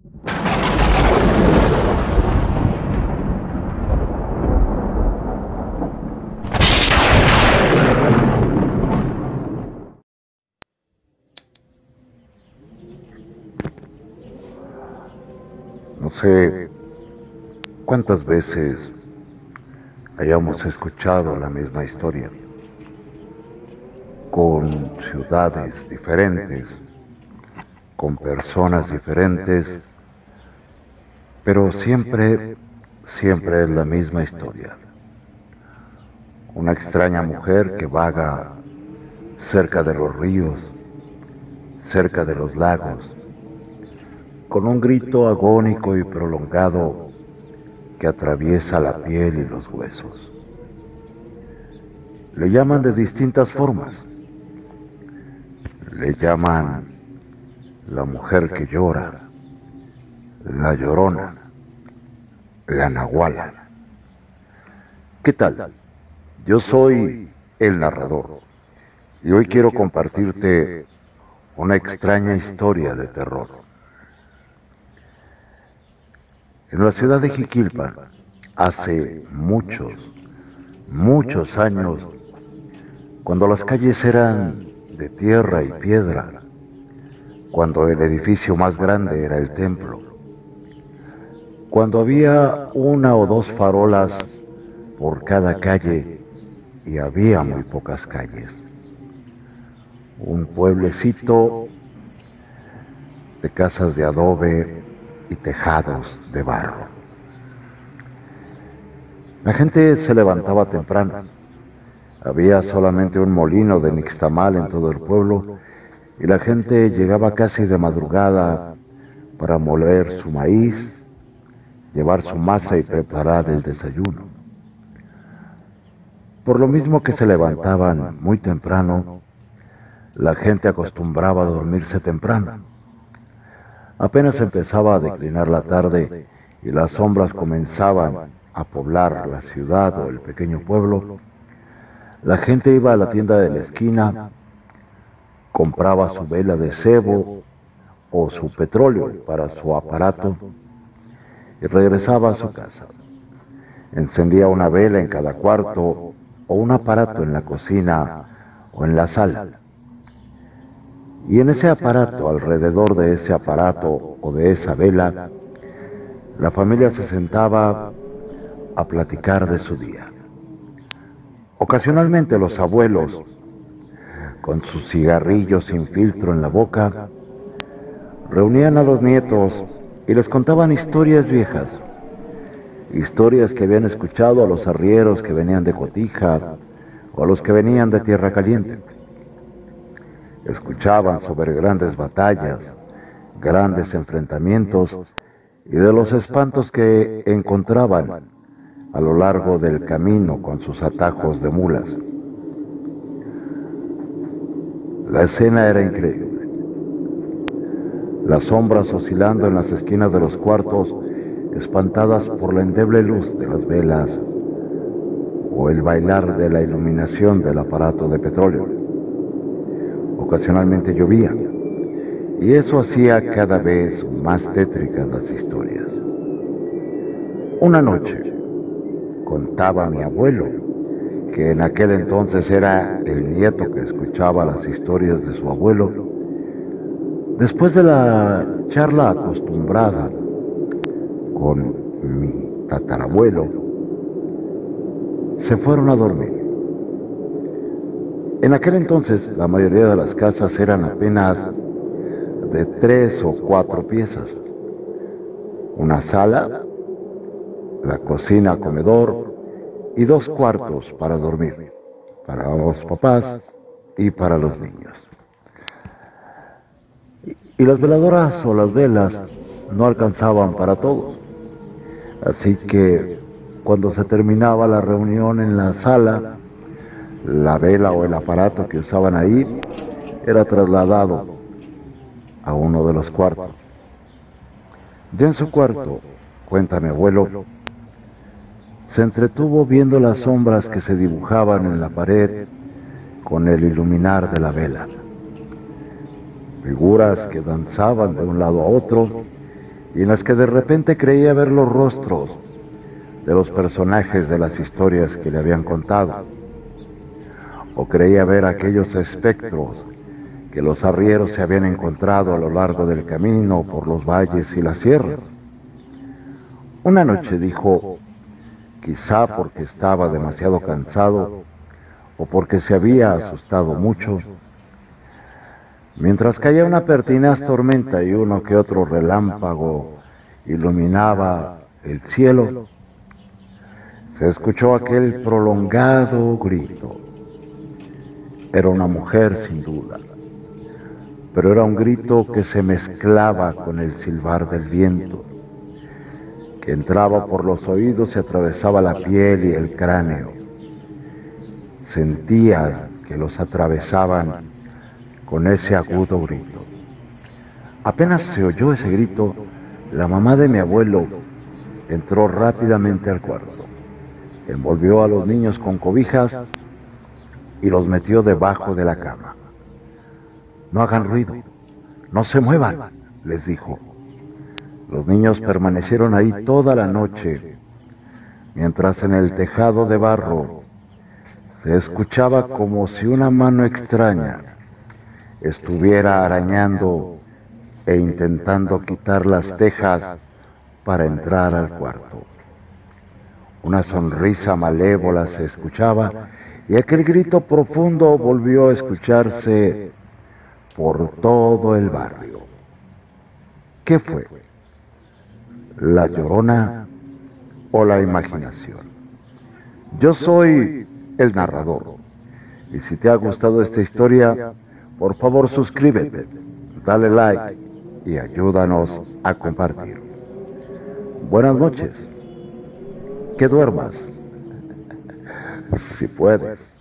No sé cuántas veces hayamos escuchado la misma historia, con ciudades diferentes, con personas diferentes, pero siempre es la misma historia. Una extraña mujer que vaga cerca de los ríos, cerca de los lagos, con un grito agónico y prolongado que atraviesa la piel y los huesos. Le llaman de distintas formas. Le llaman la mujer que llora, la llorona, la nahuala. ¿Qué tal? Yo soy el narrador y hoy quiero compartirte una extraña historia de terror. En la ciudad de Jiquilpan, hace muchos años, cuando las calles eran de tierra y piedra, cuando el edificio más grande era el templo, cuando había una o dos farolas por cada calle y había muy pocas calles. Un pueblecito de casas de adobe y tejados de barro. La gente se levantaba temprano. Había solamente un molino de nixtamal en todo el pueblo y la gente llegaba casi de madrugada para moler su maíz, llevar su masa y preparar el desayuno. Por lo mismo que se levantaban muy temprano, la gente acostumbraba a dormirse temprano. Apenas empezaba a declinar la tarde y las sombras comenzaban a poblar la ciudad o el pequeño pueblo, la gente iba a la tienda de la esquina, compraba su vela de cebo o su petróleo para su aparato y regresaba a su casa. Encendía una vela en cada cuarto o un aparato en la cocina o en la sala. Y en ese aparato, alrededor de ese aparato o de esa vela, la familia se sentaba a platicar de su día. Ocasionalmente los abuelos, con sus cigarrillos sin filtro en la boca, reunían a los nietos y les contaban historias viejas, historias que habían escuchado a los arrieros que venían de Cotija o a los que venían de Tierra Caliente. Escuchaban sobre grandes batallas, grandes enfrentamientos y de los espantos que encontraban a lo largo del camino con sus atajos de mulas. La escena era increíble. Las sombras oscilando en las esquinas de los cuartos, espantadas por la endeble luz de las velas o el bailar de la iluminación del aparato de petróleo. Ocasionalmente llovía, y eso hacía cada vez más tétricas las historias. Una noche, contaba mi abuelo, que en aquel entonces era el nieto que escuchaba las historias de su abuelo, después de la charla acostumbrada con mi tatarabuelo, se fueron a dormir. En aquel entonces, la mayoría de las casas eran apenas de 3 o 4 piezas. Una sala, la cocina, comedor y 2 cuartos para dormir, para los papás y para los niños. Y las veladoras o las velas no alcanzaban para todos. Así que cuando se terminaba la reunión en la sala, la vela o el aparato que usaban ahí era trasladado a uno de los cuartos. Ya en su cuarto, cuenta mi abuelo, se entretuvo viendo las sombras que se dibujaban en la pared con el iluminar de la vela. Figuras que danzaban de un lado a otro y en las que de repente creía ver los rostros de los personajes de las historias que le habían contado, o creía ver aquellos espectros que los arrieros se habían encontrado a lo largo del camino por los valles y las sierras. Una noche dijo, quizá porque estaba demasiado cansado o porque se había asustado mucho, mientras caía una pertinaz tormenta y uno que otro relámpago iluminaba el cielo, se escuchó aquel prolongado grito. Era una mujer sin duda, pero era un grito que se mezclaba con el silbar del viento, que entraba por los oídos y atravesaba la piel y el cráneo. Sentía que los atravesaban con ese agudo grito. Apenas se oyó ese grito, la mamá de mi abuelo entró rápidamente al cuarto, envolvió a los niños con cobijas y los metió debajo de la cama. No hagan ruido, no se muevan, les dijo. Los niños permanecieron ahí toda la noche, mientras en el tejado de barro se escuchaba como si una mano extraña estuviera arañando e intentando quitar las tejas para entrar al cuarto. Una sonrisa malévola se escuchaba y aquel grito profundo volvió a escucharse por todo el barrio. ¿Qué fue? ¿La Llorona o la imaginación? Yo soy el narrador, y si te ha gustado esta historia, por favor suscríbete, dale like y ayúdanos a compartir. Buenas noches, que duermas, si puedes.